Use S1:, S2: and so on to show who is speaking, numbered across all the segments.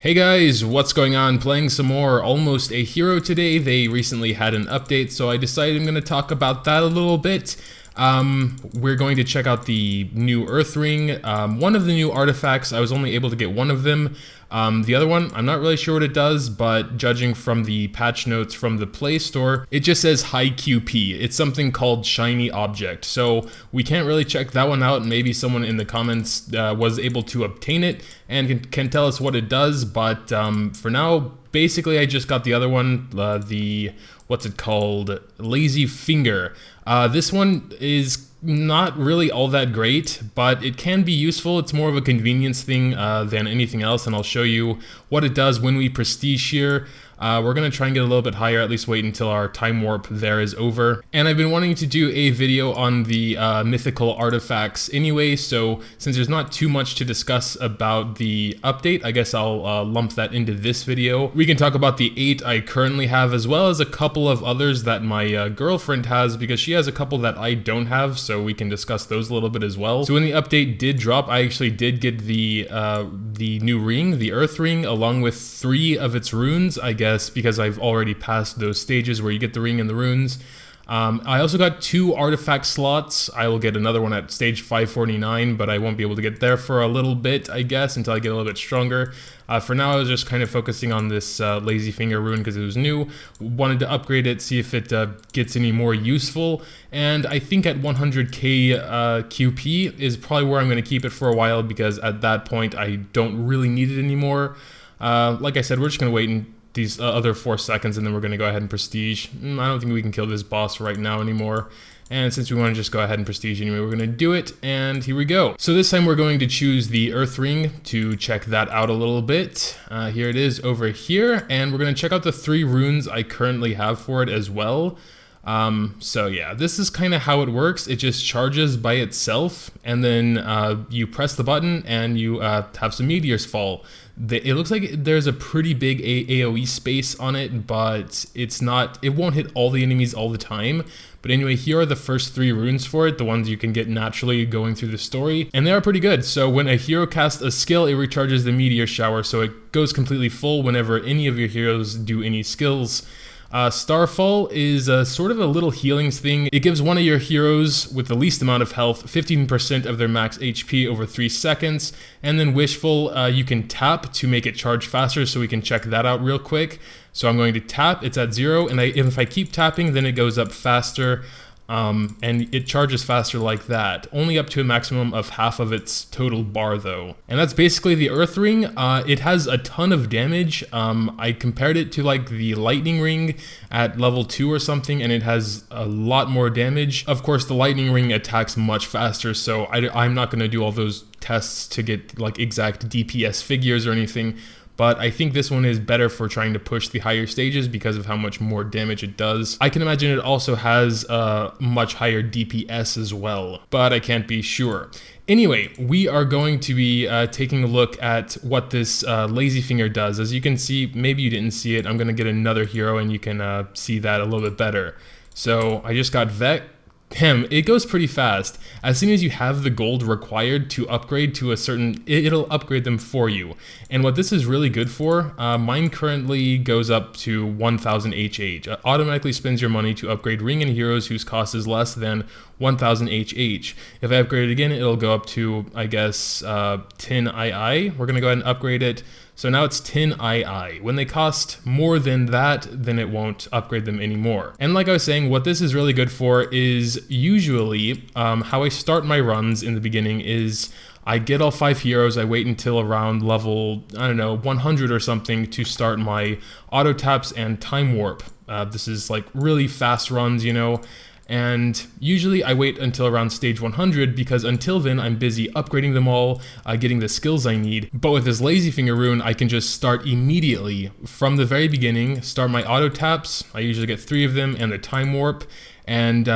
S1: Hey guys, what's going on? Playing some more Almost a Hero today. They recently had an update, so I decided I'm going to talk about that a little bit. We're going to check out the new Earth Ring. One of the new artifacts, I was only able to get one of them. The other one, I'm not really sure what it does, but judging from the patch notes from the Play Store, it just says high QP. It's something called Shiny Object. So we can't really check that one out. Maybe someone in the comments was able to obtain it and can tell us what it does. But for now, basically I just got the other one, what's it called? Lazy Finger. This one is not really all that great, but it can be useful. It's more of a convenience thing than anything else, and I'll show you what it does when we prestige here. We're going to try and get a little bit higher, at least wait until our time warp there is over. And I've been wanting to do a video on the Mythical Artifacts anyway, so since there's not too much to discuss about the update, I guess I'll lump that into this video. We can talk about the 8 I currently have, as well as a couple of others that my girlfriend has, because she has a couple that I don't have, so we can discuss those a little bit as well. So when the update did drop, I actually did get the new ring, the Earth Ring, along with 3 of its runes, I guess, because I've already passed those stages where you get the ring and the runes. I also got 2 artifact slots. I will get another one at stage 549, but I won't be able to get there for a little bit, I guess, until I get a little bit stronger. For now, I was just kind of focusing on this Lazy Finger rune because it was new. Wanted to upgrade it, see if it gets any more useful. And I think at 100k QP is probably where I'm going to keep it for a while, because at that point, I don't really need it anymore. Like I said, we're just going to wait and these other 4 seconds, and then we're going to go ahead and prestige. I don't think we can kill this boss right now anymore. And since we want to just go ahead and prestige anyway, we're going to do it, and here we go. So this time we're going to choose the Earth Ring to check that out a little bit. Here it is over here, and we're going to check out the 3 runes I currently have for it as well. So yeah, this is kind of how it works. It just charges by itself, and then you press the button and you have some meteors fall. It looks like there's a pretty big AoE space on it, but it won't hit all the enemies all the time. But anyway, here are the first 3 runes for it, the ones you can get naturally going through the story, and they are pretty good. So when a hero casts a skill, it recharges the meteor shower, so it goes completely full whenever any of your heroes do any skills. Starfall is sort of a little healings thing. It gives one of your heroes with the least amount of health 15% of their max HP over 3 seconds. And then Wishful, you can tap to make it charge faster, so we can check that out real quick. So I'm going to tap, it's at 0, and if I keep tapping, then it goes up faster. And it charges faster like that, only up to a maximum of half of its total bar though. And that's basically the Earth Ring. It has a ton of damage. I compared it to like the Lightning Ring at level 2 or something, and it has a lot more damage. Of course, the Lightning Ring attacks much faster, so I'm not going to do all those tests to get like exact DPS figures or anything. But I think this one is better for trying to push the higher stages because of how much more damage it does. I can imagine it also has a much higher DPS as well, but I can't be sure. Anyway, we are going to be taking a look at what this Lazy Finger does. As you can see, maybe you didn't see it, I'm going to get another hero and you can see that a little bit better. So I just got Vec. It goes pretty fast. As soon as you have the gold required to upgrade to a certain, it'll upgrade them for you. And what this is really good for, mine currently goes up to 1000 HH. It automatically spends your money to upgrade ring and heroes whose cost is less than 1000 HH. If I upgrade it again, it'll go up to, I guess, 10 II. We're gonna go ahead and upgrade it. So now it's 10 II. When they cost more than that, then it won't upgrade them anymore. And like I was saying, what this is really good for is usually how I start my runs in the beginning is I get all 5 heroes, I wait until around level, I don't know, 100 or something to start my auto taps and time warp. This is like really fast runs, you know. And usually I wait until around stage 100 because until then I'm busy upgrading them all, getting the skills I need. But with this Lazy Finger rune, I can just start immediately from the very beginning, start my auto taps. I usually get 3 of them and the time warp. And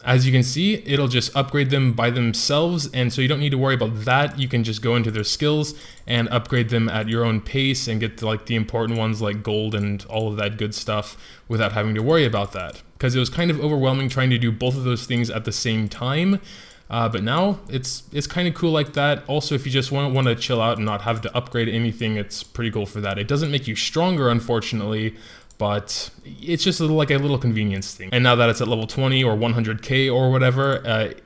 S1: as you can see, it'll just upgrade them by themselves, and so you don't need to worry about that. You can just go into their skills and upgrade them at your own pace and get to like the important ones like gold and all of that good stuff without having to worry about that. Because it was kind of overwhelming trying to do both of those things at the same time. But now it's kind of cool like that. Also, if you just want to chill out and not have to upgrade anything, it's pretty cool for that. It doesn't make you stronger, unfortunately, but it's just like a little convenience thing. And now that it's at level 20 or 100k or whatever,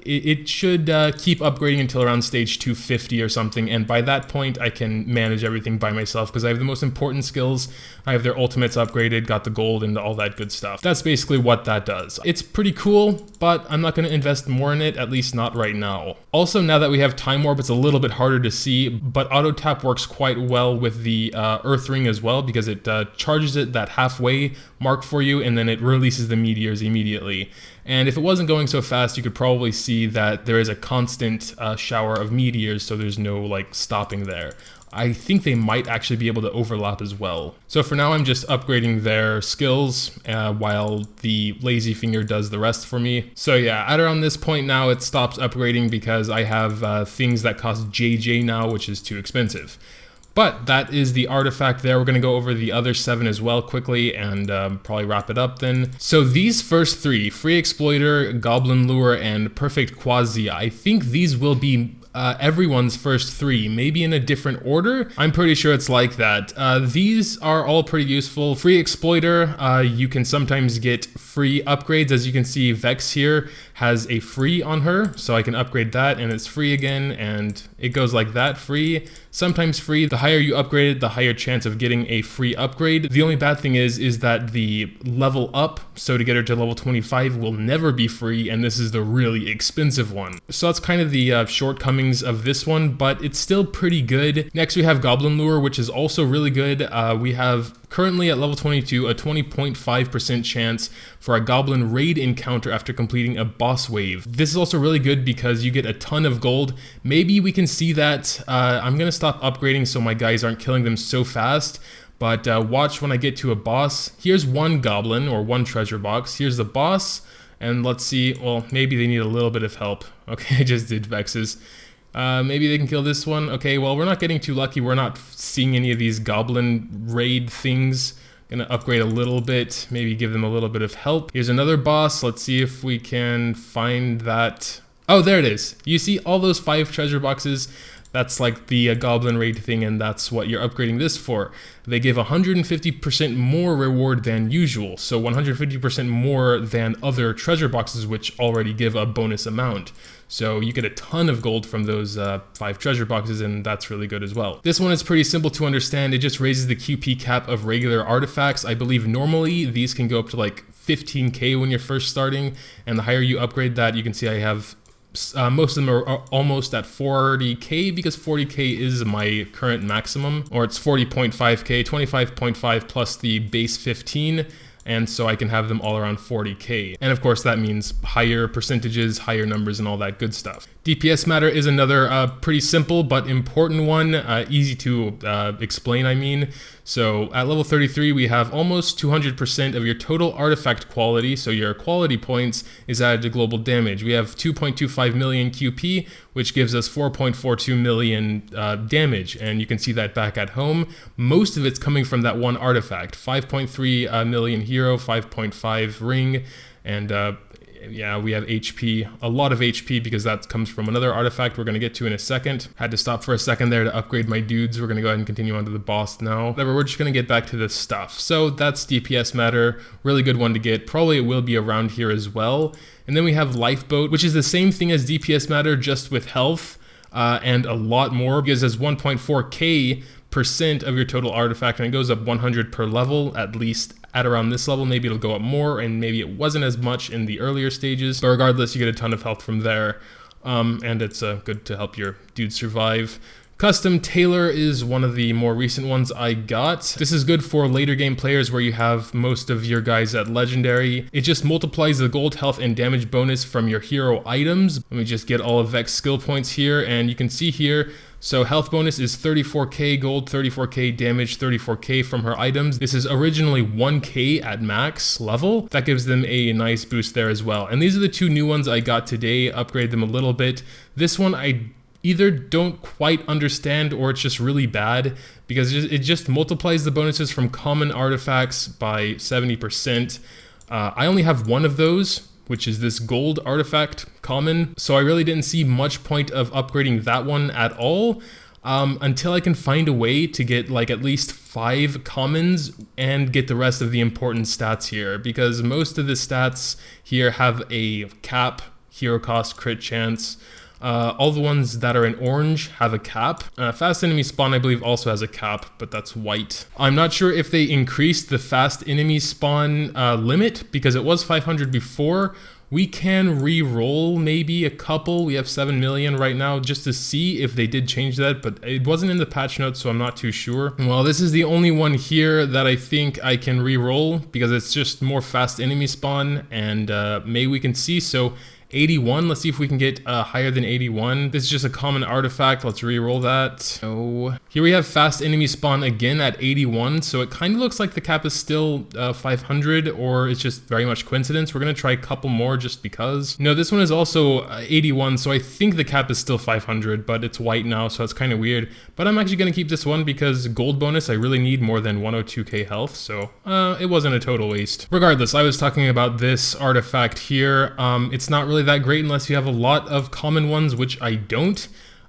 S1: it should keep upgrading until around stage 250 or something, and by that point I can manage everything by myself because I have the most important skills. I have their ultimates upgraded, got the gold and all that good stuff. That's basically what that does. It's pretty cool, but I'm not going to invest more in it, at least not right now. Also, now that we have Time Warp, it's a little bit harder to see, but auto tap works quite well with the Earth Ring as well, because it charges it that halfway mark for you, and then it releases the meteors immediately. And if it wasn't going so fast, you could probably see that there is a constant shower of meteors, so there's no like stopping there. I think they might actually be able to overlap as well. So for now, I'm just upgrading their skills while the lazy finger does the rest for me. So yeah, at around this point now, it stops upgrading because I have things that cost JJ now, which is too expensive. But that is the artifact there. We're going to go over the other 7 as well quickly and probably wrap it up then. So these first 3, Free Exploiter, Goblin Lure, and Perfect Quasia, I think these will be everyone's first 3, maybe in a different order. I'm pretty sure it's like that. These are all pretty useful. Free Exploiter, you can sometimes get free upgrades. As you can see, Vex here has a free on her, so I can upgrade that and it's free again, and it goes like that, free, sometimes free. The higher you upgrade it, the higher chance of getting a free upgrade. The only bad thing is that the level up, so to get her to level 25, will never be free, and this is the really expensive one. So that's kind of the shortcomings of this one, but it's still pretty good. Next we have Goblin Lure, which is also really good. We have currently at level 22 a 20.5% chance for a goblin raid encounter after completing a boss wave. This is also really good because you get a ton of gold. Maybe we can see that. I'm gonna stop upgrading so my guys aren't killing them so fast, but watch when I get to a boss. Here's one goblin or one treasure box. Here's the boss, and let's see, well, maybe they need a little bit of help. Okay, I just did Vexes. Maybe they can kill this one. Okay, well, we're not getting too lucky. We're not seeing any of these goblin raid things. Gonna upgrade a little bit, maybe give them a little bit of help. Here's another boss. Let's see if we can find that. Oh, there it is. You see all those 5 treasure boxes? That's like the goblin raid thing, and that's what you're upgrading this for. They give 150% more reward than usual, so 150% more than other treasure boxes, which already give a bonus amount. So you get a ton of gold from those 5 treasure boxes, and that's really good as well. This one is pretty simple to understand. It just raises the QP cap of regular artifacts. I believe normally these can go up to like 15k when you're first starting, and the higher you upgrade that, you can see I have most of them are almost at 40k, because 40k is my current maximum, or it's 40.5k, 25.5 plus the base 15, and so I can have them all around 40k. And of course that means higher percentages, higher numbers, and all that good stuff. DPS matter is another pretty simple but important one, easy to explain, I mean. So at level 33 we have almost 200% of your total artifact quality, so your quality points is added to global damage. We have 2.25 million QP, which gives us 4.42 million damage, and you can see that back at home. Most of it's coming from that one artifact, 5.3 million hero, 5.5 ring, and yeah, we have HP, a lot of HP, because that comes from another artifact we're going to get to in a second. Had to stop for a second there to upgrade my dudes. We're going to go ahead and continue on to the boss now. Whatever, we're just going to get back to this stuff. So that's DPS matter, really good one to get. Probably it will be around here as well. And then we have Lifeboat, which is the same thing as DPS matter, just with health and a lot more, because it's 1.4k % of your total artifact, and it goes up 100 per level, at least at around this level. Maybe it'll go up more, and maybe it wasn't as much in the earlier stages, but regardless, you get a ton of health from there, and it's good to help your dude survive. Custom Tailor is one of the more recent ones I got. This is good for later game players where you have most of your guys at legendary. It just multiplies the gold, health, and damage bonus from your hero items. Let me just get all of Vex skill points here, and you can see here, so health bonus is 34k gold, 34k damage, 34k from her items. This is originally 1k at max level. That gives them a nice boost there as well. And these are the 2 new ones I got today. Upgrade them a little bit. This one I either don't quite understand, or it's just really bad, because it just multiplies the bonuses from common artifacts by 70%. I only have one of those, which is this gold artifact common. So I really didn't see much point of upgrading that one at all. Until I can find a way to get like at least 5 commons and get the rest of the important stats here, because most of the stats here have a cap, hero cost, crit chance. All the ones that are in orange have a cap. Fast enemy spawn I believe also has a cap, but that's white. I'm not sure if they increased the fast enemy spawn limit, because it was 500 before. We can re-roll maybe a couple. We have 7 million right now just to see if they did change that, but it wasn't in the patch notes, so I'm not too sure. Well, this is the only one here that I think I can re-roll because it's just more fast enemy spawn, and maybe we can see. So 81, let's see if we can get higher than 81. This is just a common artifact, let's re-roll that. So here we have fast enemy spawn again at 81, so it kind of looks like the cap is still 500, or it's just very much coincidence. We're gonna try a couple more just because. No, this one is also 81, so I think the cap is still 500, but it's white now, so it's kind of weird. But I'm actually gonna keep this one because gold bonus, I really need more than 102k health, so it wasn't a total waste. Regardless, I was talking about this artifact here. It's not really that great unless you have a lot of common ones, which I don't.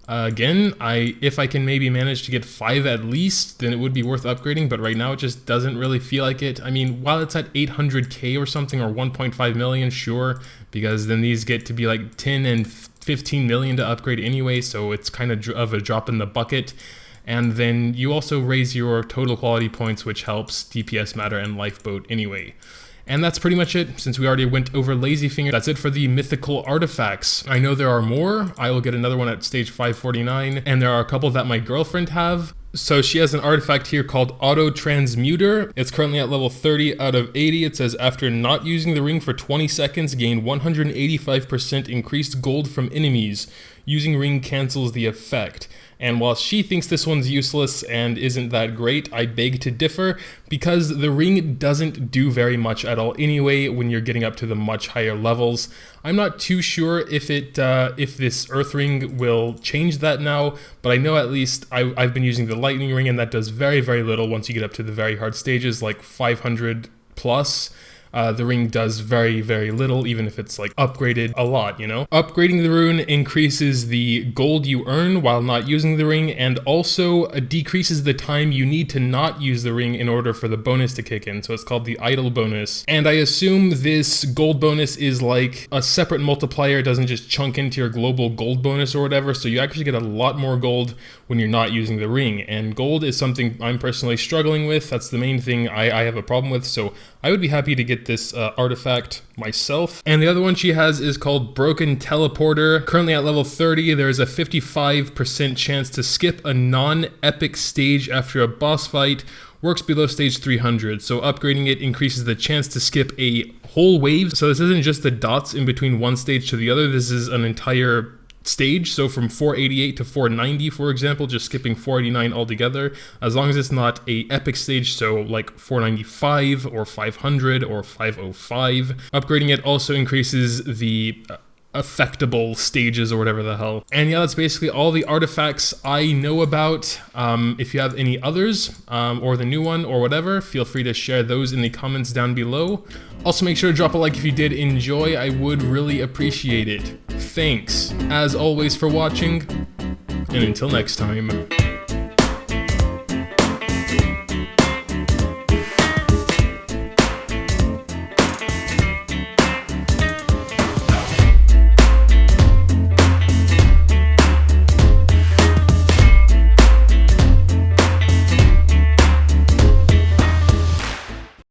S1: Again, if I can maybe manage to get 5 at least, then it would be worth upgrading, but right now it just doesn't really feel like it. I mean, while it's at 800k or something, or 1.5 million, sure, because then these get to be like 10 and 15 million to upgrade anyway, so it's kind of a drop in the bucket. And then you also raise your total quality points, which helps DPS matter and lifeboat anyway. And that's pretty much it, since we already went over Lazyfinger. That's it for the mythical artifacts. I know there are more. I will get another one at stage 549, and there are a couple that my girlfriend have. So she has an artifact here called Auto Transmuter. It's currently at level 30 out of 80. It says, after not using the ring for 20 seconds, gain 185% increased gold from enemies. Using ring cancels the effect. And while she thinks this one's useless and isn't that great, I beg to differ, because the ring doesn't do very much at all anyway when you're getting up to the much higher levels. I'm not too sure if this earth ring will change that now, but I know at least I've been using the lightning ring, and that does very, very little once you get up to the very hard stages, like 500 plus. The ring does very, very little, even if it's like upgraded a lot, you know? Upgrading the rune increases the gold you earn while not using the ring, and also decreases the time you need to not use the ring in order for the bonus to kick in. So it's called the idle bonus. And I assume this gold bonus is like a separate multiplier. It doesn't just chunk into your global gold bonus or whatever. So you actually get a lot more gold when you're not using the ring. And gold is something I'm personally struggling with. That's the main thing I have a problem with. So I would be happy to get this artifact myself. And the other one she has is called Broken Teleporter. Currently at level 30, there's a 55% chance to skip a non-epic stage after a boss fight. Works below stage 300, so upgrading it increases the chance to skip a whole wave. So this isn't just the dots in between one stage to the other, this is an entire stage. So from 488 to 490, for example, just skipping 489 altogether, as long as it's not a epic stage, so like 495 or 500 or 505. Upgrading it also increases the affectable stages or whatever the hell. And yeah, that's basically all the artifacts I know about. If you have any others, or the new one or whatever, feel free to share those in the comments down below. Also make sure to drop a like if you did enjoy, I would really appreciate it. Thanks, as always, for watching, and until next time.